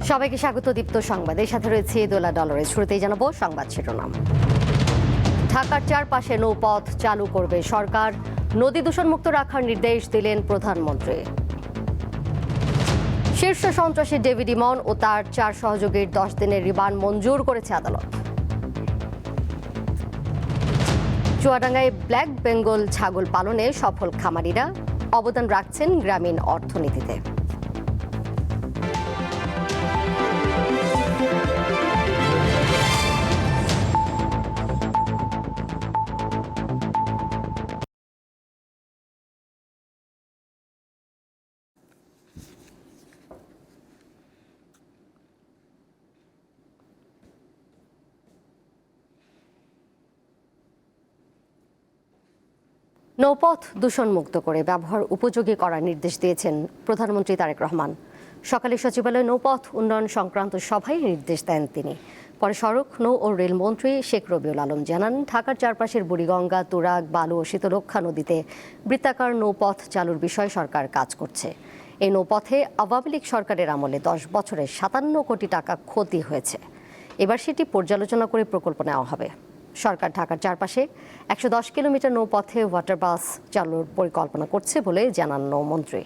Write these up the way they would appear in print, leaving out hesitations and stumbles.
সবাইকে স্বাগত দীপ্ত সংবাদের সাথে রয়েছে দোলা ডলারের। শুরুতেই জানাবো সংবাদ শিরোনাম। ঢাকার চারপাশে নৌপথ চালু করবে সরকার, নদী দূষণমুক্ত রাখার নির্দেশ দিলেন প্রধানমন্ত্রী। শীর্ষ সন্ত্রাসী ডেভিড ইমন ও তার 4 সহযোগীর 10 দিনের রিমান্ড মঞ্জুর করেছে আদালত। চুয়াডাঙ্গায় ব্ল্যাক বেঙ্গল ছাগল পালনে সফল খামারিরা অবদান রাখছেন গ্রামীণ অর্থনীতিতে। নৌপথ দূষণমুক্ত করে ব্যবহার উপযোগী করার নির্দেশ দিয়েছেন প্রধানমন্ত্রী তারেক রহমান। সকালে সচিবালয়ে নৌপথ উন্নয়ন সংক্রান্ত সভায় নির্দেশ দেন তিনি। পরে সড়ক, নৌ ও রেলমন্ত্রী শেখ রবিউল আলম জানান, ঢাকার চারপাশের বুড়িগঙ্গা, তুরাগ, বালু ও শীতলক্ষ্যা নদীতে বৃত্তাকার নৌপথ চালুর বিষয়ে সরকার কাজ করছে। এই নৌপথে আওয়ামী লীগ সরকারের আমলে 10 বছরে 57 কোটি টাকা ক্ষতি হয়েছে। এবার সেটি পর্যালোচনা করে প্রকল্প নেওয়া হবে। সরকার ঢাকার চারপাশে 110 কিলোমিটার নৌপথে ওয়াটার বাস চালুর পরিকল্পনা করছে বলে জানান নৌমন্ত্রী।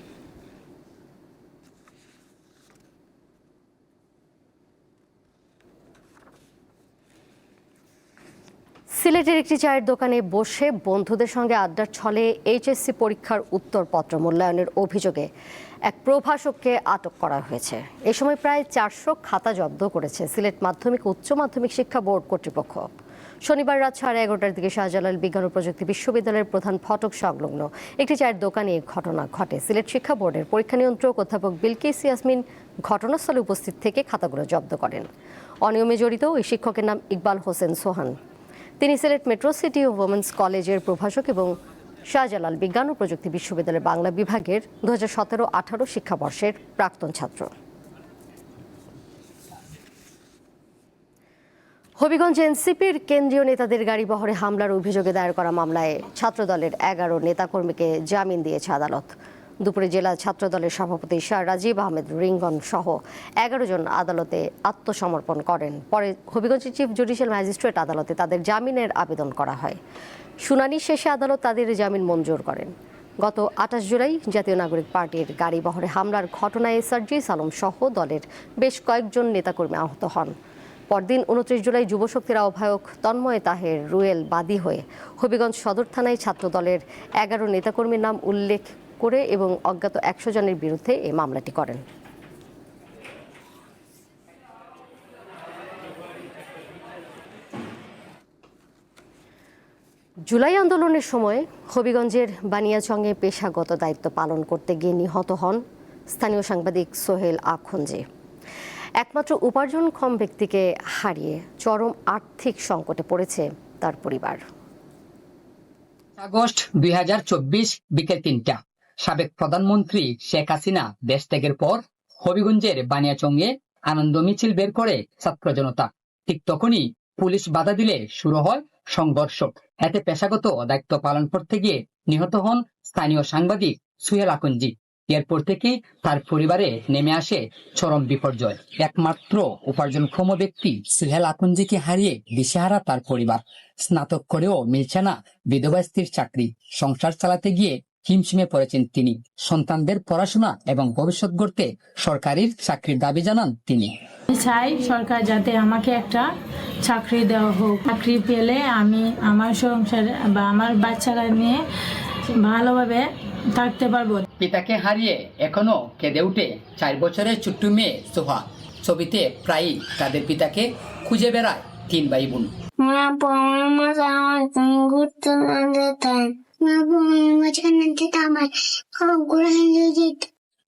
সিলেটের একটি চায়ের দোকানে বসে বন্ধুদের সঙ্গে আড্ডার ছলে এইচএসসি পরীক্ষার উত্তরপত্র মূল্যায়নের অভিযোগে এক প্রভাষককে আটক করা হয়েছে। এ সময় প্রায় 400 খাতা জব্দ করেছে সিলেট মাধ্যমিক ও উচ্চ মাধ্যমিক শিক্ষা বোর্ড কর্তৃপক্ষ। শনিবার রাত 11:30টার দিকে শাহজালাল বিজ্ঞান ও প্রযুক্তি বিশ্ববিদ্যালয়ের প্রধান ফটক সংলগ্ন একটি চায়ের দোকানে এই ঘটনা ঘটে। সিলেট শিক্ষা বোর্ডের পরীক্ষা নিয়ন্ত্রক অধ্যাপক বিলকিস ইয়াসমিন ঘটনাস্থলে উপস্থিত থেকে খাতাগুলো জব্দ করেন। অনিয়মে জড়িত ওই শিক্ষকের নাম ইকবাল হোসেন সোহান। তিনি সিলেট মেট্রো সিটি ও ওমেন্স কলেজের প্রভাষক এবং শাহজালাল বিজ্ঞান ও প্রযুক্তি বিশ্ববিদ্যালয়ের বাংলা বিভাগের 2017-18 শিক্ষাবর্ষের প্রাক্তন ছাত্র। হবিগঞ্জে এনসিপির কেন্দ্রীয় নেতাদের গাড়িবহরে হামলার অভিযোগে দায়ের করা মামলায় ছাত্রদলের 11 নেতাকর্মীকে জামিন দিয়েছে আদালত। দুপুরে জেলা ছাত্রদলের সভাপতি শাহ রাজীব আহমেদ রিঙ্গন সহ 11 জন আদালতে আত্মসমর্পণ করেন। পরে হবিগঞ্জের চিফ জুডিশিয়াল ম্যাজিস্ট্রেট আদালতে তাদের জামিনের আবেদন করা হয়। শুনানি শেষে আদালত তাদের জামিন মঞ্জুর করেন। গত 28 জুলাই জাতীয় নাগরিক পার্টির গাড়িবহরে হামলার ঘটনায় সার্জিস আলম সহ দলের বেশ কয়েকজন নেতাকর্মী আহত হন। পরদিন 29 জুলাই যুবশক্তির আহ্বায়ক তন্ময় তাহের রুয়েল বাদী হয়ে হবিগঞ্জ সদর থানায় ছাত্রদলের 11 নেতাকর্মীর নাম উল্লেখ করে এবং অজ্ঞাত 100 জনের বিরুদ্ধে এই মামলাটি করেন। জুলাই আন্দোলনের সময় হবিগঞ্জের বানিয়াচংয়ে পেশাগত দায়িত্ব পালন করতে গিয়ে নিহত হন স্থানীয় সাংবাদিক সোহেল আখুনজি। একমাত্র উপার্জনক্ষম ব্যক্তিকে হারিয়ে চরম আর্থিক সংকটে পড়েছে তার পরিবার। আগস্ট 2024 বিকেল 3টা সাবেক প্রধানমন্ত্রী শেখ হাসিনা দেশ ত্যাগের পর হবিগঞ্জের বানিয়াচংয়ে আনন্দ মিছিল বের করে ছাত্র জনতা। ঠিক তখনই পুলিশ বাধা দিলে শুরু হয় সংঘর্ষ। এতে পেশাগত দায়িত্ব পালন করতে গিয়ে নিহত হন স্থানীয় সাংবাদিক সোহেল আখুনজি। এরপর থেকে তার পরিবারে নেমে আসে চরম বিপর্যয়। একমাত্র উপার্জনক্ষম ব্যক্তি সোহেল আখুনজিকে হারিয়ে দিশেহারা তার পরিবার। স্নাতক করেও মিলছে না বিধবা স্ত্রীর চাকরি। সংসার চালাতে গিয়ে হিমশিমে পড়েছেন তিনি। সন্তানদের পড়াশোনা এবং ভবিষ্যৎ গড়তে সরকারি চাকরির দাবি জানান তিনি। চাই সরকার যাতে আমাকে একটা চাকরি দেওয়া হোক। চাকরি পেলে আমি আমার সংসার বা আমার বাচ্চারা নিয়ে ভালোভাবে থাকতে পারবো। পিতাকে হারিয়ে এখনো কেঁদে উঠে 4 বছরের ছোট্ট মেয়ে সোহা। ছবিতে প্রায়ই তাদের পিতাকে খুঁজে বেড়ায় 3 ভাই বোন।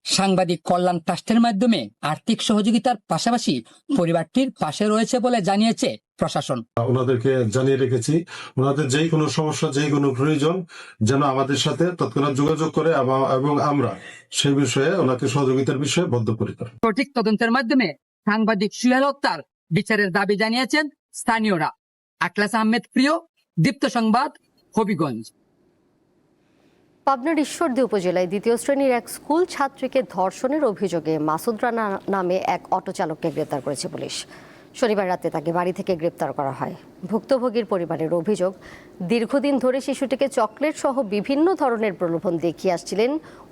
সাংবাদিক কল্যাণ ট্রাস্টের মাধ্যমে আর্থিক সহযোগিতার পাশাপাশি পরিবারটির পাশে রয়েছে বলে জানিয়েছে প্রশাসন। ওনাদেরকে জানিয়ে রেখেছি, ওনাদের যেই কোনো সমস্যা, যেই কোনো প্রয়োজন যেন আমাদের সাথে তৎক্ষণাৎ যোগাযোগ করে এবং আমরা সেই বিষয়ে ওনাকে সহযোগিতার বিষয়ে বদ্ধপরিকর। সঠিক তদন্তের মাধ্যমে সাংবাদিক সোহেল হত্যার বিচারের দাবি জানিয়েছেন স্থানীয়রা। আখলাস আহমেদ প্রিয়, দীপ্ত সংবাদ, হবিগঞ্জ। পাবনার ঈশ্বরদী উপজেলায় দ্বিতীয় শ্রেণীর এক স্কুল ছাত্রীকে ধর্ষণের অভিযোগে মাসুদ রানা নামে এক অটো চালককে গ্রেপ্তার করেছে পুলিশ। শনিবার রাতে তাকে বাড়ি থেকে গ্রেপ্তার করা হয়। ভুক্তভোগীর পরিবারের অভিযোগ, দীর্ঘদিন ধরে শিশুটিকে চকলেট সহ বিভিন্ন ধরনের প্রলোভন দেখিয়ে আসছিলেন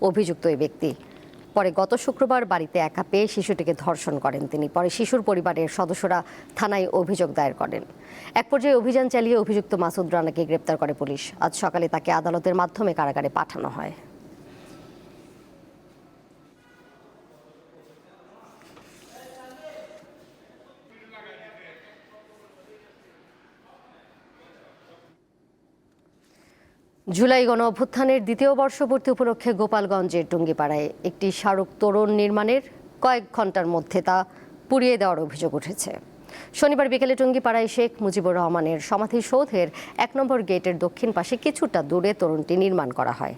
অভিযুক্ত এই ব্যক্তি। পরে গত শুক্রবার বাড়িতে একা পেয়ে শিশুটিকে ধর্ষণ করেন তিনি। পরে শিশুর পরিবারের সদস্যরা থানায় অভিযোগ দায়ের করেন। এক পর্যায়ে অভিযান চালিয়ে অভিযুক্ত মাসুদ রানাকে গ্রেপ্তার করে পুলিশ। আজ সকালে তাকে আদালতের মাধ্যমে কারাগারে পাঠানো হয়। জুলাই গণ অভ্যুত্থানের দ্বিতীয় বর্ষপূর্তি উপলক্ষে গোপালগঞ্জের টুঙ্গিপাড়ায় একটি স্মারক তোরণ নির্মাণের কয়েক ঘন্টার মধ্যে তা পুড়িয়ে দেওয়ার অভিযোগ উঠেছে। শনিবার বিকেলে টুঙ্গিপাড়ায় শেখ মুজিবুর রহমানের সমাধিসৌধের ১ নম্বর গেটের দক্ষিণ পাশে কিছুটা দূরে তোরণটি নির্মাণ করা হয়।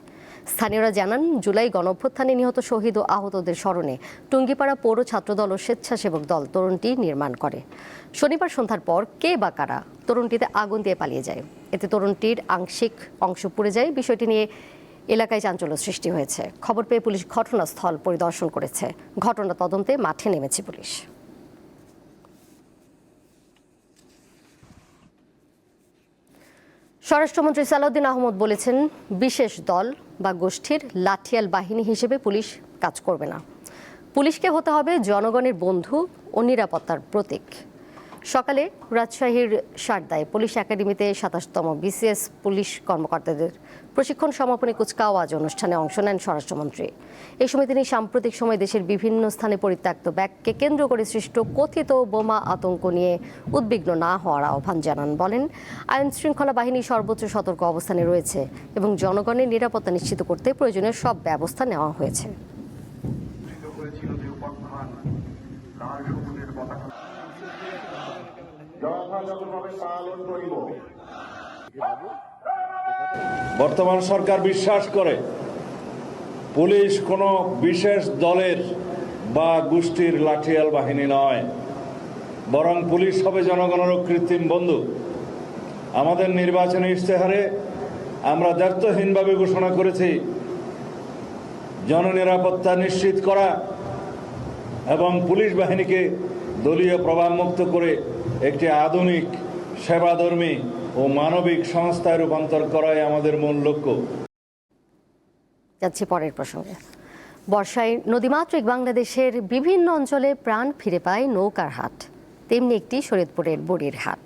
স্থানীয়রা জানান, জুলাই গণ অভ্যুত্থানে নিহত শহীদ ও আহতদের স্মরণে টুঙ্গিপাড়া পৌর ছাত্রদল ও স্বেচ্ছাসেবক দল তোরণটি নির্মাণ করে। শনিবার সন্ধ্যার পর কে বা কারা তোরণটিতে আগুন দিয়ে পালিয়ে যায়। এতে তোরণটির আংশিক অংশ পুড়ে যায়। বিষয়টি নিয়ে এলাকায় চাঞ্চল্য সৃষ্টি হয়েছে। খবর পেয়ে পুলিশ ঘটনাস্থল পরিদর্শন করেছে। ঘটনা তদন্তে মাঠে নেমেছে পুলিশ। স্বরাষ্ট্রমন্ত্রী সালাউদ্দিন আহমদ বলেছেন, বিশেষ দল বা গোষ্ঠীর লাঠিয়াল বাহিনী হিসেবে পুলিশ কাজ করবে না। পুলিশকে হতে হবে জনগণের বন্ধু ও নিরাপত্তার প্রতীক। সকালে রাজশাহীর সারদায় পুলিশ একাডেমিতে ২৭তম বিসিএস পুলিশ কর্মকর্তাদের প্রশিক্ষণ সমাপনী কুচকাওয়াজ অনুষ্ঠানে অংশ নেন স্বরাষ্ট্রমন্ত্রী। এই সময় তিনি সাম্প্রতিক সময় দেশের বিভিন্ন স্থানে পরিত্যক্ত ব্যাগকে কেন্দ্র করে সৃষ্ট কথিত বোমা আতঙ্ক নিয়ে উদ্বিগ্ন না হওয়ার আহ্বান জানান। বলেন, আইন শৃঙ্খলা বাহিনী সর্বোচ্চ সতর্ক অবস্থানে রয়েছে এবং জনগণের নিরাপত্তা নিশ্চিত করতে প্রয়োজনীয় সব ব্যবস্থা নেওয়া হয়েছে। বর্তমান সরকার বিশ্বাস করে পুলিশ কোনো বিশেষ দলের বা গোষ্ঠীর লাঠিয়াল বাহিনী নয়, বরং পুলিশ হবে জনগণের কৃত্রিম বন্ধু। আমাদের নির্বাচনী ইশতেহারে আমরা দায়িত্বহীনভাবে ঘোষণা করেছি জননিরাপত্তা নিশ্চিত করা এবং পুলিশ বাহিনীকে দলীয় প্রভাবমুক্ত করে একটি আধুনিক, সেবাধর্মী ও মানবিক সংস্থায় রূপান্তর করাই আমাদের মূল লক্ষ্য। যাচ্ছি পরের প্রসঙ্গে। বর্ষায় নদীমাতৃক বাংলাদেশের বিভিন্ন অঞ্চলে প্রাণ ফিরে পায় নৌকার হাট, তেমনি একটি শরীয়তপুরের বুড়ির হাট।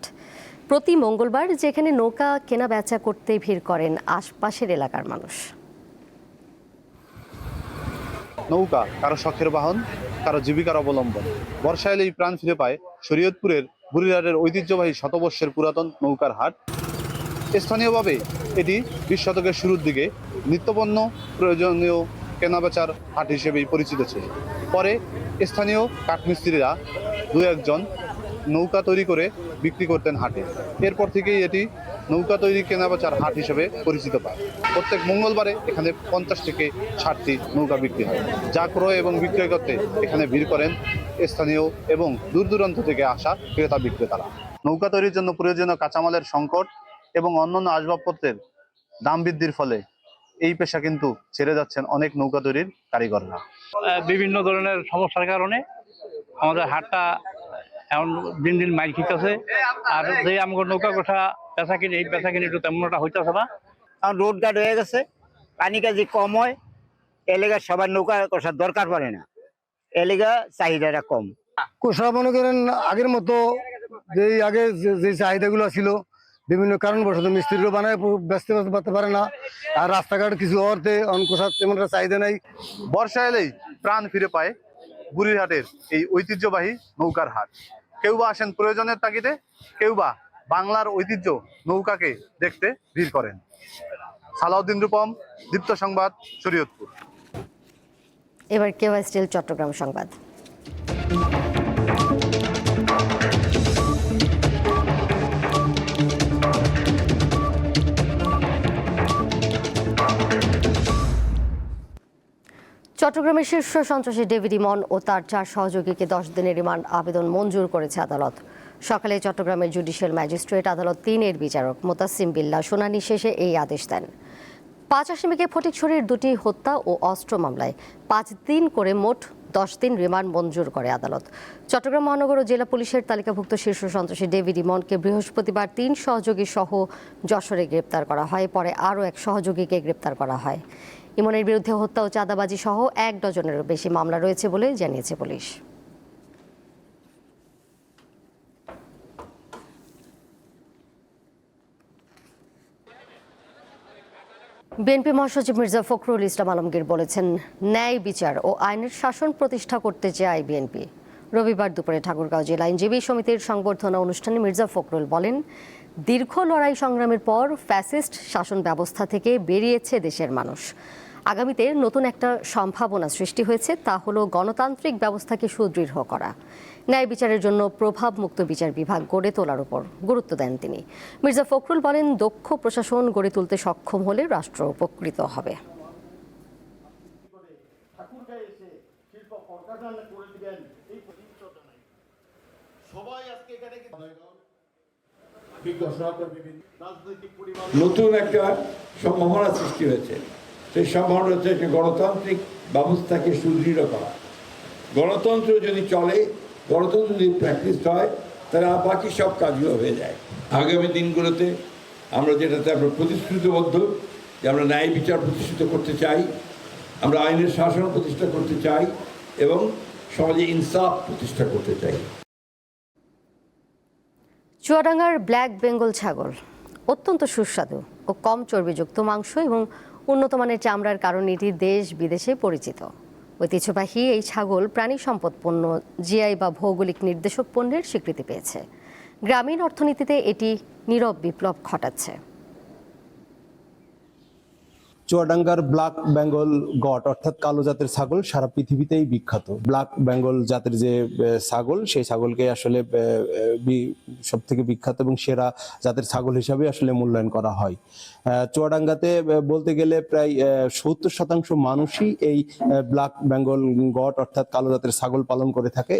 প্রতি মঙ্গলবার যেখানে নৌকা কেনা বেচা করতে ভিড় করেন আশপাশের এলাকার মানুষ। নৌকা কারো শখের বাহন, কারো জীবিকার অবলম্বন। বর্ষা এলেই প্রাণ ফিরে পায় শরীয়তপুরের বুড়িরহাটের ঐতিহ্যবাহী শতবর্ষের পুরাতন নৌকার হাট। স্থানীয়ভাবে এটি ২০ শতকের শুরুর দিকে নিত্যপণ্য প্রয়োজনীয় কেনাবেচার হাট হিসেবেই পরিচিত ছিল। পরে স্থানীয় কাঠমিস্ত্রিরা দু একজন নৌকা তৈরি করে বিক্রি করতেন হাটে। এরপর থেকেই এটি নৌকা তৈরি কেনাবেচার হাট হিসেবে পরিচিত পায়। প্রত্যেক মঙ্গলবারে এখানে ৫০ থেকে ৬০টি নৌকা বিক্রি হয়, যা ক্রয় এবং বিক্রয় করতে এখানে ভিড় করেন স্থানীয় এবং দূর দূরান্ত থেকে আসা ক্রেতা বিক্রেতারা। নৌকা তৈরির জন্য প্রয়োজনীয় কাঁচামালের সংকট এবং অন্যান্য আসবাবপত্রের দাম বৃদ্ধির ফলে এই পেশা কিন্তু ছেড়ে যাচ্ছেন অনেক নৌকা তৈরির কারিগররা। বিভিন্ন ধরনের সমস্যার কারণে আমাদের হাটটা এখন দিন দিন মাইল খিতেছে। আর যে আমাকে নৌকা কোঠা পেশা কিনে, এই পেশা কিনে একটু তেমন একটা হইতেছে না। কারণ রোড গার্ড হয়ে গেছে, পানি কাজে কম হয়, এলাকার সবার নৌকা কোষার দরকার পড়ে না, এলাকা চাহিদাটা কম। কোষা মনে করেন আগের মতো আগে যে চাহিদাগুলো ছিল, বিভিন্ন কারণবশত মিস্ত্রিরও বানায় ব্যস্ত করতে পারে না, আর রাস্তাঘাট কিছু অর্থে কোষার তেমন একটা চাহিদা নাই। বর্ষা এলেই প্রাণ ফিরে পায় বুড়িরহাটের এই ঐতিহ্যবাহী নৌকার হাট। কেউ বা আসেন প্রয়োজনের তাগিদে, কেউ বা বাংলার ঐতিহ্য নৌকাকে দেখতে ভিড় করেন। সালাউদ্দিন রূপম, দীপ্ত সংবাদ, শরীয়তপুর। এবার কেওয়াই স্টিল চট্টগ্রাম সংবাদ। চট্টগ্রামের শীর্ষ সন্ত্রাসী ডেভিড ইমন ও তার ৪ সহযোগীকে ১০ দিনের রিমান্ড আবেদন মঞ্জুর করেছে আদালত। সকালে চট্টগ্রামের জুডিশিয়াল ম্যাজিস্ট্রেট আদালত ৩-এর বিচারক মোতাসিম বিল্লাহ শুনানি শেষে এই আদেশ দেন। 5 আসামিকে ফটিকছড়ির 2টি হত্যা ও অস্ত্র মামলায় 5 দিন করে মোট 10 দিন রিমান্ড মঞ্জুর করে আদালত। চট্টগ্রাম মহানগর ও জেলা পুলিশের তালিকাভুক্ত শীর্ষ সন্ত্রাসী ডেভিড ইমনকে বৃহস্পতিবার 3 সহযোগী সহ যশোরে গ্রেপ্তার করা হয়। পরে আরও এক সহযোগীকে গ্রেপ্তার করা হয়। ইমনের বিরুদ্ধে হত্যা ও চাঁদাবাজি সহ 1 ডজনেরও বেশি মামলা রয়েছে বলে জানিয়েছে পুলিশ। বিএনপি মহাসচিব মির্জা ফখরুল ইসলাম আলমগীর বলেছেন, ন্যায় বিচার ও আইনের শাসন প্রতিষ্ঠা করতে চায় বিএনপি। রবিবার দুপুরে ঠাকুরগাঁও জেলা আইনজীবী সমিতির সংবর্ধনা অনুষ্ঠানে মির্জা ফখরুল বলেন, দীর্ঘ লড়াই সংগ্রামের পর ফ্যাসিস্ট শাসন ব্যবস্থা থেকে বেরিয়েছে দেশের মানুষ। আগামীতে নতুন একটা সম্ভাবনা সৃষ্টি হয়েছে, তা হলো গণতান্ত্রিক ব্যবস্থাকে সুদৃঢ় করা। ন্যায় বিচারের জন্য প্রভাবমুক্ত বিচার বিভাগ গড়ে তোলার উপর গুরুত্ব দেন তিনি। মির্জা ফখরুল বলেন, দক্ষ প্রশাসন গড়ে তুলতে সক্ষম হলে রাষ্ট্র উপকৃত হবে। নতুন একটা সম্ভাবনা সৃষ্টি হয়েছে। সেই সম্ভাবনা হচ্ছে একটা গণতান্ত্রিক ব্যবস্থাকে সুদৃঢ় করা। গণতন্ত্র যদি চলে, গণতন্ত্র যদি প্র্যাকটিস হয়, তাহলে বাকি সব কাজগুলো হয়ে যায়। আগামী দিনগুলোতে আমরা যেটাতে আমরা প্রতিশ্রুতিবদ্ধ, যে আমরা ন্যায় বিচার প্রতিষ্ঠিত করতে চাই, আমরা আইনের শাসন প্রতিষ্ঠা করতে চাই এবং সমাজে ইনসাফ প্রতিষ্ঠা করতে চাই। চুয়াডাঙ্গার ব্ল্যাক বেঙ্গল ছাগল অত্যন্ত সুস্বাদু ও কম চর্বিযুক্ত মাংস এবং উন্নত মানের চামড়ার কারণে এটি দেশ বিদেশে পরিচিত। ঐতিহ্যবাহী এই ছাগল প্রাণী সম্পদ পণ্য জিআই বা ভৌগোলিক নির্দেশক পণ্যের স্বীকৃতি পেয়েছে। গ্রামীণ অর্থনীতিতে এটি নীরব বিপ্লব ঘটাচ্ছে। চুয়াডাঙ্গার ব্ল্যাক বেঙ্গল গট অর্থাৎ কালো জাতের ছাগল সারা পৃথিবীতেই বিখ্যাত। ব্ল্যাক বেঙ্গল জাতের যে ছাগল, সেই ছাগলকে আসলে সব থেকে বিখ্যাত এবং সেরা জাতের ছাগল হিসাবে আসলে মূল্যায়ন করা হয়। চুয়াডাঙ্গাতে বলতে গেলে প্রায় 70% মানুষই এই ব্ল্যাক বেঙ্গল গট অর্থাৎ কালো জাতের ছাগল পালন করে থাকে।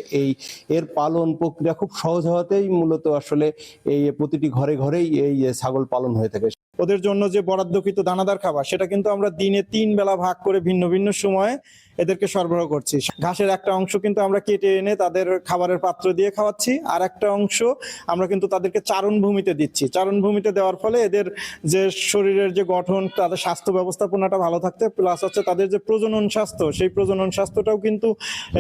এর পালন প্রক্রিয়া খুব সহজ হওয়াতেই মূলত আসলে এই প্রতিটি ঘরে ঘরেই এই ছাগল পালন হয়ে থাকে। ওদের জন্য যে বরাদ্দকৃত দানাদার খাবার, সেটা কিন্তু আমরা দিনে 3 বেলা ভাগ করে ভিন্ন ভিন্ন সময়ে এদেরকে সরবরাহ করছি। ঘাসের একটা অংশ কিন্তু আমরা কেটে এনে তাদের খাবারের পাত্র দিয়ে খাওয়াচ্ছি, আর একটা অংশ আমরা কিন্তু তাদেরকে চারণভূমিতে দিচ্ছি। চারণভূমিতে দেওয়ার ফলে এদের যে শরীরের যে গঠন, তাদের স্বাস্থ্য ব্যবস্থাপনাটা ভালো থাকতে, প্লাস হচ্ছে তাদের যে প্রজনন স্বাস্থ্য, সেই প্রজনন স্বাস্থ্যটাও কিন্তু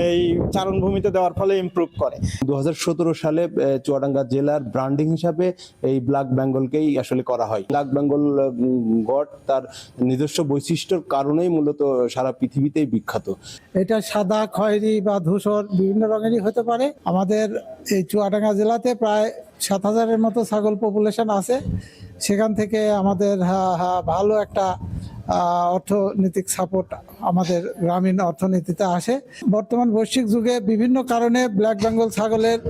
এই চারণভূমিতে দেওয়ার ফলে ইমপ্রুভ করে। 2017 সালে চুয়াডাঙ্গা জেলার ব্র্যান্ডিং হিসাবে এই ব্ল্যাক বেঙ্গলকেই আসলে করা হয়। ব্ল্যাক বেঙ্গল গট তার নিজস্ব বৈশিষ্ট্যের কারণেই মূলত সারা পৃথিবীতেই বিখ্যাত। এটা সাদা, খয়েরি বা ধূসর বিভিন্ন রঙেরই হতে পারে। আমাদের এই চুয়াডাঙ্গা জেলাতে প্রায় 7000-এর মতো ছাগল পপুলেশন আছে। সেখান থেকে আমাদের ভালো একটা অর্থনৈতিক সাপোর্ট আমাদের গ্রামীণ অর্থনীতিতে আসে। বর্তমান বৈশ্বিক যুগে বিভিন্ন কারণে ব্ল্যাক বেঙ্গল ছাগলের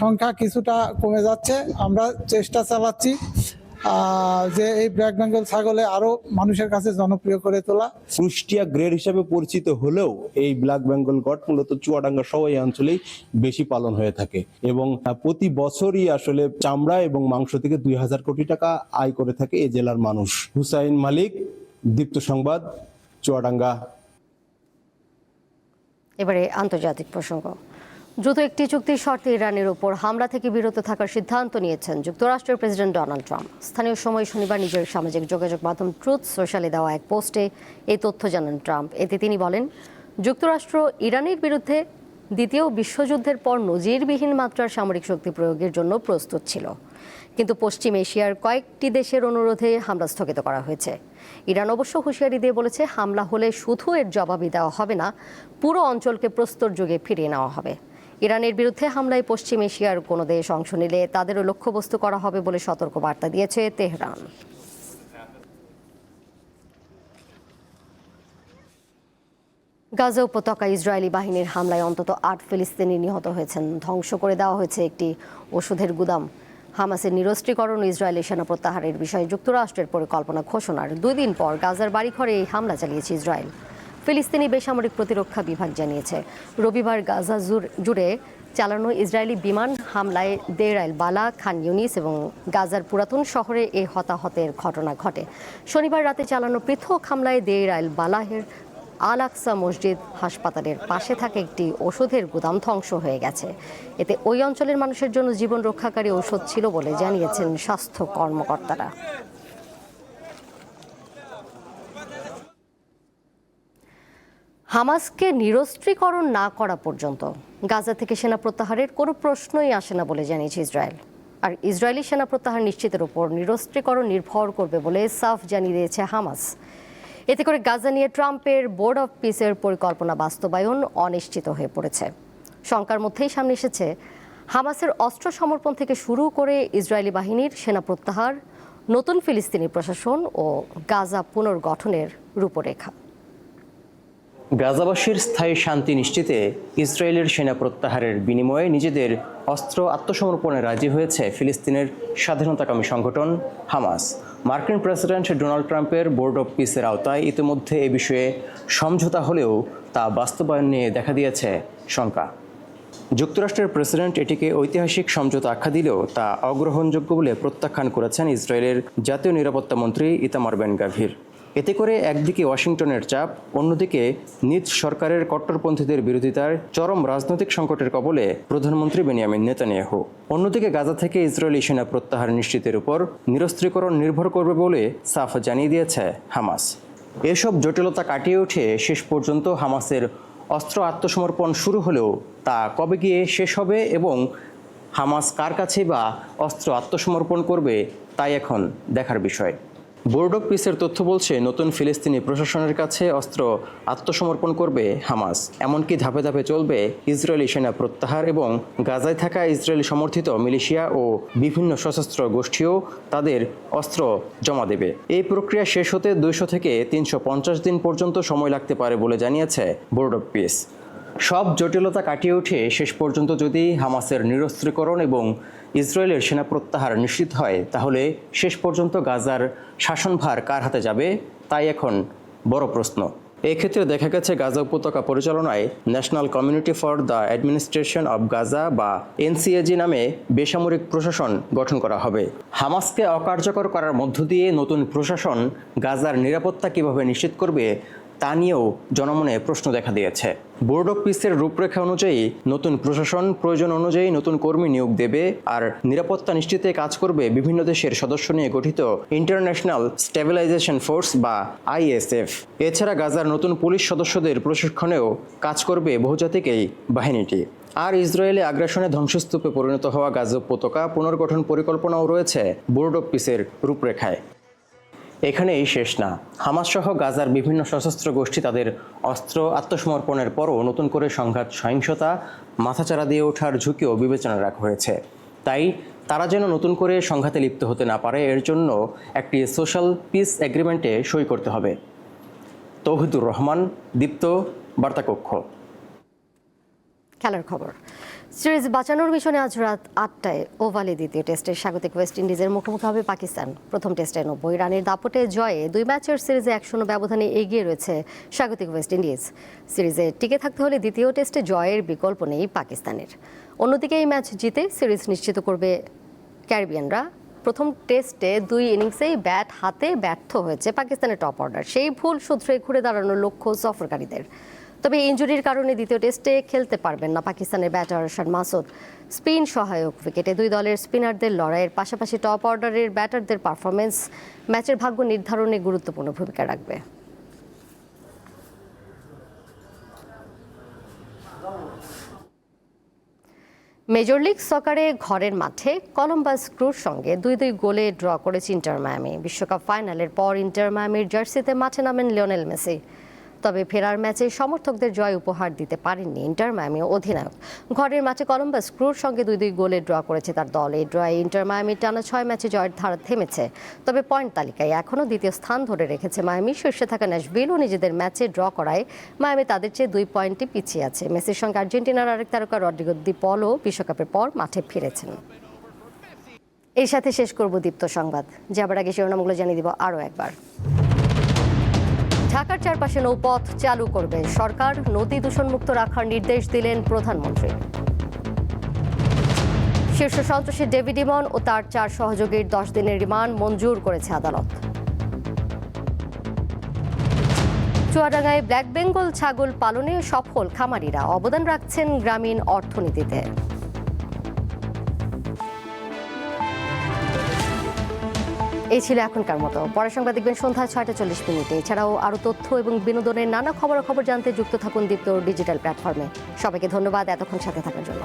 সংখ্যা কিছুটা কমে যাচ্ছে। আমরা চেষ্টা চালাচ্ছি যে এই ব্ল্যাক বেঙ্গল ছাগলে আরো মানুষের কাছে জনপ্রিয় করে তোলা। কুষ্টিয়া গ্রেড হিসাবে পরিচিত হলেও এই ব্ল্যাক বেঙ্গল গট মূলত চুয়াডাঙ্গা সহ এই অঞ্চলেই বেশি পালন হয়ে থাকে এবং প্রতি বছরই আসলে চামড়া এবং মাংস থেকে 2000 কোটি টাকা আয় করে থাকে এই জেলার মানুষ। হুসাইন মালিক, দীপ্ত সংবাদ, চুয়াডাঙ্গা। এবারে আন্তর্জাতিক প্রসঙ্গ। দ্রুত একটি চুক্তির শর্তে ইরানের উপর হামলা থেকে বিরত থাকার সিদ্ধান্ত নিয়েছেন যুক্তরাষ্ট্রের প্রেসিডেন্ট ডোনাল্ড ট্রাম্প। স্থানীয় সময় শনিবার নিজের সামাজিক যোগাযোগ মাধ্যম ট্রুথ সোশ্যালে দেওয়া এক পোস্টে এই তথ্য জানান ট্রাম্প। এতে তিনি বলেন, যুক্তরাষ্ট্র ইরানের বিরুদ্ধে দ্বিতীয় বিশ্বযুদ্ধের পর নজিরবিহীন মাত্রার সামরিক শক্তি প্রয়োগের জন্য প্রস্তুত ছিল, কিন্তু পশ্চিম এশিয়ার কয়েকটি দেশের অনুরোধে হামলা স্থগিত করা হয়েছে। ইরান অবশ্য হুঁশিয়ারি দিয়ে বলেছে, হামলা হলে শুধু এর জবাবই দেওয়া হবে না, পুরো অঞ্চলকে প্রস্তর যুগে ফিরিয়ে নেওয়া হবে। ইরানের বিরুদ্ধে হামলায় পশ্চিম এশিয়ার কোনো দেশ অংশ নিলে তাদেরও লক্ষ্যবস্তু করা হবে বলে সতর্ক বার্তা দিয়েছে তেহরান। গাজা উপত্যকায় ইসরায়েলি বাহিনীর হামলায় অন্তত 8 ফিলিস্তিনি নিহত হয়েছেন। ধ্বংস করে দেওয়া হয়েছে একটি ওষুধের গুদাম। হামাসের নিরস্ত্রীকরণ ও ইসরায়েলি সেনা প্রত্যাহারের বিষয়ে যুক্তরাষ্ট্রের পরিকল্পনা ঘোষণার 2 দিন পর গাজার বাড়িঘরে এই হামলা চালিয়েছে ইসরায়েল। ফিলিস্তিনি বেসামরিক প্রতিরক্ষা বিভাগ জানিয়েছে, রবিবার গাজা জুড়ে চালানো ইসরায়েলি বিমান হামলায় দের আল বালা, খান ইউনিস এবং গাজার পুরাতন শহরে এই হতাহতের ঘটনা ঘটে। শনিবার রাতে চালানো পৃথক হামলায় দের আল বালাহের আল আকসা মসজিদ হাসপাতালের পাশে থাকা একটি ওষুধের গুদাম ধ্বংস হয়ে গেছে। এতে ওই অঞ্চলের মানুষের জন্য জীবন রক্ষাকারী ঔষধ ছিল বলে জানিয়েছেন স্বাস্থ্য কর্মকর্তারা। হামাসকে নিরস্ত্রীকরণ না করা পর্যন্ত গাজা থেকে সেনা প্রত্যাহারের কোনো প্রশ্নই আসে না বলে জানিয়েছে ইসরায়েল। আর ইসরায়েলি সেনা প্রত্যাহার নিশ্চিতের উপর নিরস্ত্রীকরণ নির্ভর করবে বলে সাফ জানিয়ে দিয়েছে হামাস। এতে করে গাজা নিয়ে ট্রাম্পের বোর্ড অফ পিসের পরিকল্পনা বাস্তবায়ন অনিশ্চিত হয়ে পড়েছে। শঙ্কার মধ্যেই সামনে এসেছে হামাসের অস্ত্র সমর্পণ থেকে শুরু করে ইসরায়েলি বাহিনীর সেনা প্রত্যাহার, নতুন ফিলিস্তিনি প্রশাসন ও গাজা পুনর্গঠনের রূপরেখা। গাজাবাসীর স্থায়ী শান্তি নিশ্চিতে ইসরায়েলের সেনা প্রত্যাহারের বিনিময়ে নিজেদের অস্ত্র আত্মসমর্পণে রাজি হয়েছে ফিলিস্তিনের স্বাধীনতাকামী সংগঠন হামাস। মার্কিন প্রেসিডেন্ট ডোনাল্ড ট্রাম্পের বোর্ড অব পিসের আওতায় ইতিমধ্যে এ বিষয়ে সমঝোতা হলেও তা বাস্তবায়ন নিয়ে দেখা দিয়েছে শঙ্কা। যুক্তরাষ্ট্রের প্রেসিডেন্ট এটিকে ঐতিহাসিক সমঝোতা আখ্যা দিলেও তা অগ্রহণযোগ্য বলে প্রত্যাখ্যান করেছেন ইসরায়েলের জাতীয় নিরাপত্তা মন্ত্রী ইতামার বেন গাভির। এতে করে একদিকে ওয়াশিংটনের চাপ, অন্যদিকে নিজ সরকারের কট্টরপন্থীদের বিরোধিতার চরম রাজনৈতিক সংকটের কবলে প্রধানমন্ত্রী বেনিয়ামিন নেতানিয়াহু। অন্যদিকে গাজা থেকে ইসরায়েলি সেনা প্রত্যাহার নিশ্চিতের উপর নিরস্ত্রীকরণ নির্ভর করবে বলে সাফ জানিয়ে দিয়েছে হামাস। এসব জটিলতা কাটিয়ে উঠে শেষ পর্যন্ত হামাসের অস্ত্র আত্মসমর্পণ শুরু হলেও তা কবে গিয়ে শেষ হবে এবং হামাস কার কাছে বা অস্ত্র আত্মসমর্পণ করবে তাই এখন দেখার বিষয়। বোর্ড অব পিসের তথ্য বলছে নতুন ফিলিস্তিনি প্রশাসনের কাছে অস্ত্র আত্মসমর্পণ করবে হামাস। এমনকি ধাপে ধাপে চলবে ইসরায়েলি সেনা প্রত্যাহার এবং গাজায় থাকা ইসরায়েলি সমর্থিত মিলিশিয়া ও বিভিন্ন সশস্ত্র গোষ্ঠীও তাদের অস্ত্র জমা দেবে। এই প্রক্রিয়া শেষ হতে 200 থেকে 350 দিন পর্যন্ত সময় লাগতে পারে বলে জানিয়েছে বোর্ড অব পিস। সব জটিলতা কাটিয়ে উঠে শেষ পর্যন্ত যদি হামাসের নিরস্ত্রীকরণ এবং ইসরায়েলের সেনা প্রত্যাহার নিশ্চিত হয় তাহলে শেষ পর্যন্ত গাজার শাসনভার কার হাতে যাবে তাই এখন বড় প্রশ্ন। এক্ষেত্রে দেখা গেছে গাজা উপত্যকা পরিচালনায় national community for the administration of Gaza বা এনসিএজি নামে বেসামরিক প্রশাসন গঠন করা হবে। হামাসকে অকার্যকর করার মধ্য দিয়ে নতুন প্রশাসন গাজার নিরাপত্তা কিভাবে নিশ্চিত করবে তা নিয়েও জনমনে প্রশ্ন দেখা দিয়েছে। বোর্ড অব পিসের রূপরেখা অনুযায়ী নতুন প্রশাসন প্রয়োজন অনুযায়ী নতুন কর্মী নিয়োগ দেবে আর নিরাপত্তা নিশ্চিতে কাজ করবে বিভিন্ন দেশের সদস্য নিয়ে গঠিত ইন্টারন্যাশনাল স্টেবিলাইজেশন ফোর্স বা আইএসএফ। এছাড়া গাজার নতুন পুলিশ সদস্যদের প্রশিক্ষণেও কাজ করবে বহুজাতিক এই বাহিনীটি। আর ইসরায়েলে আগ্রাসনে ধ্বংসস্তূপে পরিণত হওয়া গাজা উপত্যকা পুনর্গঠন পরিকল্পনাও রয়েছে বোর্ড অব পিসের রূপরেখায়। এখানেই শেষ না, হামাস সহ গাজার বিভিন্ন সশস্ত্র গোষ্ঠী তাদের অস্ত্র আত্মসমর্পণের পরও নতুন করে সংঘাত সহিংসতা মাথাচাড়া দিয়ে ওঠার ঝুঁকিও বিবেচনায় রাখা হয়েছে। তাই তারা যেন নতুন করে সংঘাতে লিপ্ত হতে না পারে এর জন্য একটি সোশ্যাল পিস এগ্রিমেন্টে সই করতে হবে। তৌহিদুর রহমান, দীপ্ত, বার্তাকক্ষ। খেলার খবর। সিরিজ বাঁচানোর মিশনে আজ রাত 8টায় ওভালে দ্বিতীয় টেস্টে স্বাগতিক ওয়েস্ট ইন্ডিজের মুখোমুখি হবে পাকিস্তান। প্রথম টেস্টে 90 রানের দাপটে জয়ে 2 ম্যাচের সিরিজে 1-0 ব্যবধানে এগিয়ে রয়েছে স্বাগতিক ওয়েস্ট ইন্ডিজ। সিরিজে টিকে থাকতে হলে দ্বিতীয় টেস্টে জয়ের বিকল্প নেই পাকিস্তানের। অন্যদিকে এই ম্যাচ জিতে সিরিজ নিশ্চিত করবে ক্যারিবিয়ানরা। প্রথম টেস্টে 2 ইনিংসেই ব্যাট হাতে ব্যর্থ হয়েছে পাকিস্তানের টপ অর্ডার। সেই ভুল শুধরে ঘুরে দাঁড়ানোর লক্ষ্য সফরকারীদের। তবে ইনজুরির কারণে দ্বিতীয় টেস্টে খেলতে পারবেন না পাকিস্তানের ব্যাটার শান মাসুদ। স্পিন সহায়ক উইকেটে 2 দলের স্পিনারদের লড়াইয়ের পাশাপাশি টপ অর্ডারের ব্যাটারদের পারফরমেন্স ম্যাচের ভাগ্য নির্ধারণে গুরুত্বপূর্ণ ভূমিকা রাখবে। মেজর লিগ সকারে ঘরের মাঠে কলম্বাস ক্রুর সঙ্গে 2-2 গোলে ড্র করেছে ইন্টার মায়ামি। বিশ্বকাপ ফাইনালের পর ইন্টার মায়ামির জার্সিতে মাঠে নামেন লিওনেল মেসি। তবে ফেরার ম্যাচে সমর্থকদের জয় উপহার দিতে পারেননি ইন্টার মায়ামি অধিনায়ক। ঘরের মাঠে কলম্বাস ক্রুর সঙ্গে 2-2 গোলে ড্র করেছে তার দল। এই ড্রয়ে ইন্টার মায়ামির টানা 6 ম্যাচে জয়ের ধারা থেমেছে। তবে পয়েন্ট তালিকায় এখনও দ্বিতীয় স্থান ধরে রেখেছে মায়ামি। শীর্ষে থাকা ন্যাশভিলও নিজেদের ম্যাচে ড্র করায় মায়ামি তাদের চেয়ে 2 পয়েন্টই পিছিয়ে আছে। মেসির সঙ্গে আর্জেন্টিনার আরেক তারকা রদ্রিগো দি পলও বিশ্বকাপের পর মাঠে ফিরেছেন। এই সাথে শেষ করব দীপ্ত সংবাদ। যাবার আগে শিরোনামগুলো জানিয়ে দিব আরও একবার। ঢাকার চারপাশে নৌপথ চালু করবে সরকার, নদী দূষণমুক্ত রাখার নির্দেশ দিলেন প্রধানমন্ত্রী। শীর্ষ সন্ত্রাসী ডেভিড ইমন ও তার 4 সহযোগীর 10 দিনের রিমান্ড মঞ্জুর করেছে আদালত। চুয়াডাঙ্গায় ব্ল্যাক বেঙ্গল ছাগল পালনে সফল খামারিরা অবদান রাখছেন গ্রামীণ অর্থনীতিতে। এই ছিল এখনকার মতো। পরের সংবাদ দেখবেন সন্ধ্যা 6:40। এছাড়াও আরও তথ্য এবং বিনোদনের নানা খবর জানতে যুক্ত থাকুন দীপ্ত ডিজিটাল প্ল্যাটফর্মে। সবাইকে ধন্যবাদ এতক্ষণ সাথে থাকার জন্য।